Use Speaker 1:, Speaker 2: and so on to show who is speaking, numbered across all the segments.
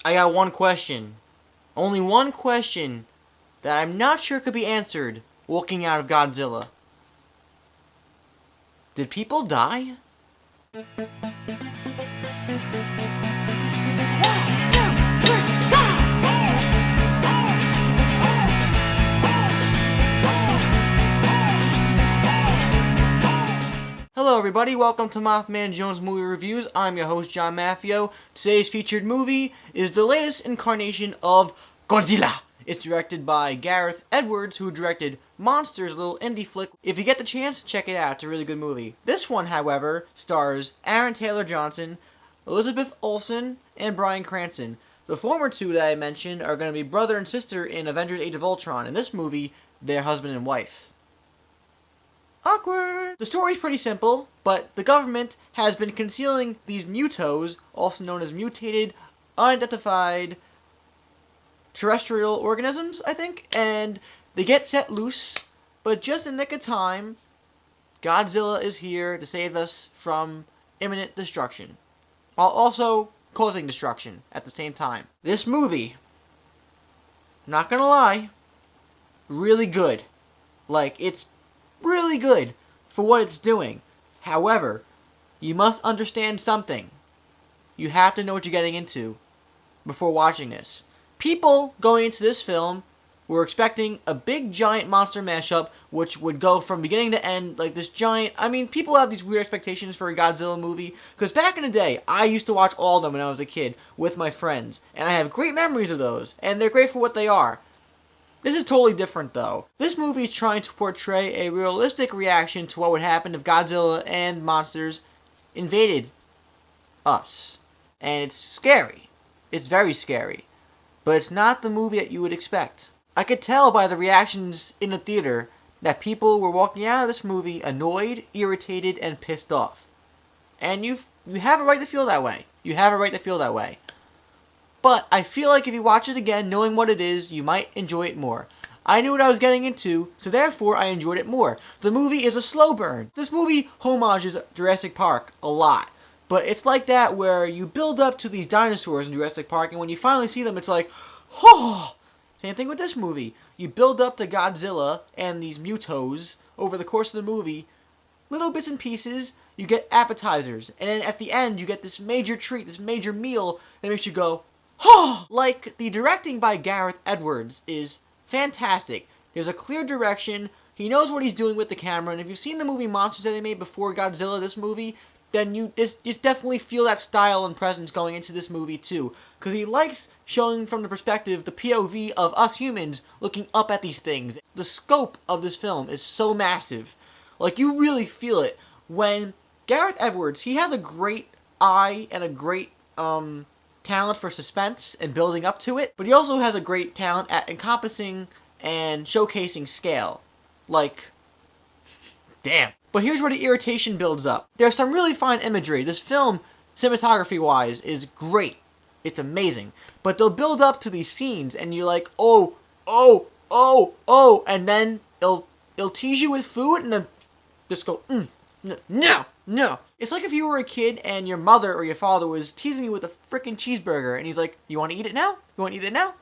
Speaker 1: I got one question. Only one question that I'm not sure could be answered walking out of Godzilla. Did people die? Hello everybody, welcome to MaffmanJones Movie Reviews. I'm your host, John Maffio. Today's featured movie is the latest incarnation of Godzilla. It's directed by Gareth Edwards, who directed Monsters, a little indie flick. If you get the chance, check it out. It's a really good movie. This one, however, stars Aaron Taylor Johnson, Elizabeth Olsen, and Bryan Cranston. The former two that I mentioned are going to be brother and sister in Avengers Age of Ultron. In this movie, they're husband and wife. Awkward! The story's pretty simple, but the government has been concealing these mutos, also known as mutated, unidentified terrestrial organisms, I think, and they get set loose, but just in the nick of time, Godzilla is here to save us from imminent destruction, while also causing destruction at the same time. This movie, not gonna lie, really good. Like, it's really good for what it's doing. However, you must understand something. You have to know what you're getting into before watching this. People going into this film were expecting a big giant monster mashup which would go from beginning to end like this giant... I mean, people have these weird expectations for a Godzilla movie because back in the day, I used to watch all of them when I was a kid with my friends, and I have great memories of those, and they're great for what they are. This is totally different, though. This movie is trying to portray a realistic reaction to what would happen if Godzilla and monsters invaded us. And it's scary. It's very scary. But it's not the movie that you would expect. I could tell by the reactions in the theater that people were walking out of this movie annoyed, irritated, and pissed off. And you have a right to feel that way. You have a right to feel that way. But I feel like if you watch it again, knowing what it is, you might enjoy it more. I knew what I was getting into, so therefore I enjoyed it more. The movie is a slow burn. This movie homages Jurassic Park a lot. But it's like that where you build up to these dinosaurs in Jurassic Park, and when you finally see them, it's like, oh! Same thing with this movie. You build up to Godzilla and these mutos over the course of the movie, little bits and pieces, you get appetizers, and then at the end you get this major treat, this major meal that makes you go, oh! Like, the directing by Gareth Edwards is fantastic. There's a clear direction, he knows what he's doing with the camera, and if you've seen the movie Monsters that he made before Godzilla, this movie, then you just definitely feel that style and presence going into this movie too. Because he likes showing from the perspective, the POV of us humans looking up at these things. The scope of this film is so massive. Like, you really feel it. When Gareth Edwards, he has a great eye and a great talent for suspense and building up to it. But he also has a great talent at encompassing and showcasing scale. Like, damn. But here's where the irritation builds up. There's some really fine imagery. This film, cinematography-wise, is great. It's amazing. But they'll build up to these scenes, and you're like, oh, oh, oh, oh, and then it'll tease you with food, and then just go, no, no. It's like if you were a kid, and your mother or your father was teasing you with a freaking cheeseburger, and he's like, you want to eat it now? You want to eat it now?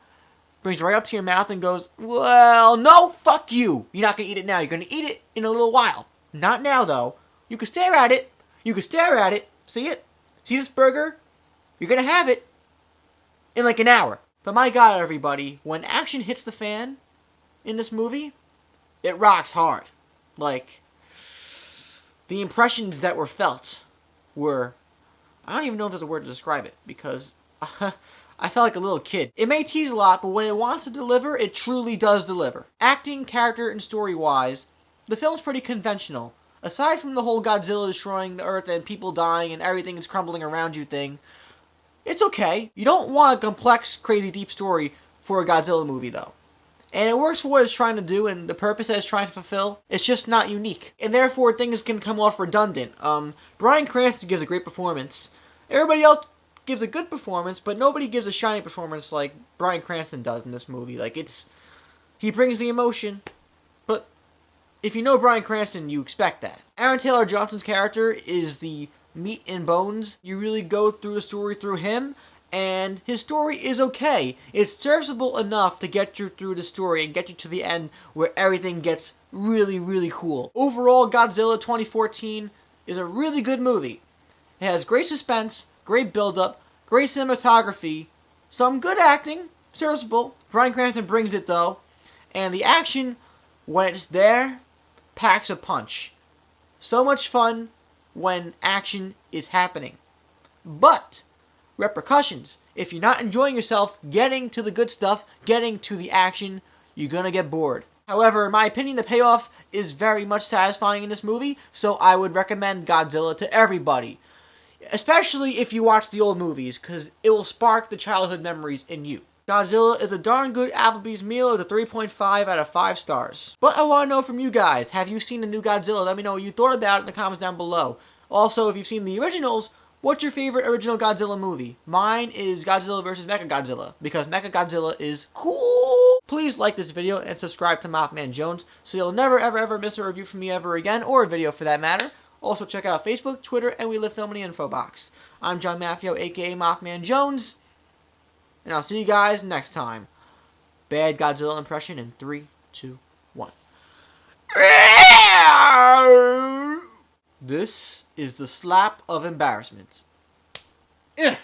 Speaker 1: Brings it right up to your mouth and goes, well, no, fuck you. You're not going to eat it now. You're going to eat it in a little while. Not now, though. You can stare at it. You can stare at it. See it? See this burger? You're gonna have it in like an hour. But my God, everybody, when action hits the fan in this movie, it rocks hard. Like, the impressions that were felt were... I don't even know if there's a word to describe it, because I felt like a little kid. It may tease a lot, but when it wants to deliver, it truly does deliver. Acting, character, and story-wise, the film's pretty conventional. Aside from the whole Godzilla destroying the Earth and people dying and everything is crumbling around you thing, it's okay. You don't want a complex, crazy, deep story for a Godzilla movie, though. And it works for what it's trying to do and the purpose that it's trying to fulfill. It's just not unique. And therefore, things can come off redundant. Bryan Cranston gives a great performance. Everybody else gives a good performance, but nobody gives a shining performance like Bryan Cranston does in this movie. Like, he brings the emotion, but if you know Bryan Cranston, you expect that. Aaron Taylor Johnson's character is the meat and bones. You really go through the story through him, and his story is okay. It's serviceable enough to get you through the story and get you to the end where everything gets really, really cool. Overall, Godzilla 2014 is a really good movie. It has great suspense, great build-up, great cinematography, some good acting, serviceable. Bryan Cranston brings it though, and the action, when it's there, packs a punch. So much fun when action is happening. But repercussions. If you're not enjoying yourself getting to the good stuff, getting to the action, you're gonna get bored. However, in my opinion, the payoff is very much satisfying in this movie, so I would recommend Godzilla to everybody. Especially if you watch the old movies, because it will spark the childhood memories in you. Godzilla is a darn good Applebee's meal. It's a 3.5 out of 5 stars. But I want to know from you guys, have you seen the new Godzilla? Let me know what you thought about it in the comments down below. Also, if you've seen the originals, what's your favorite original Godzilla movie? Mine is Godzilla vs. Mechagodzilla, because Mechagodzilla is cool. Please like this video and subscribe to MaffmanJones so you'll never ever ever miss a review from me ever again, or a video for that matter. Also check out Facebook, Twitter, and We Live Film in the info box. I'm John Maffio, aka MaffmanJones, and I'll see you guys next time. Bad Godzilla impression in 3, 2, 1. This is the slap of embarrassment. Ugh.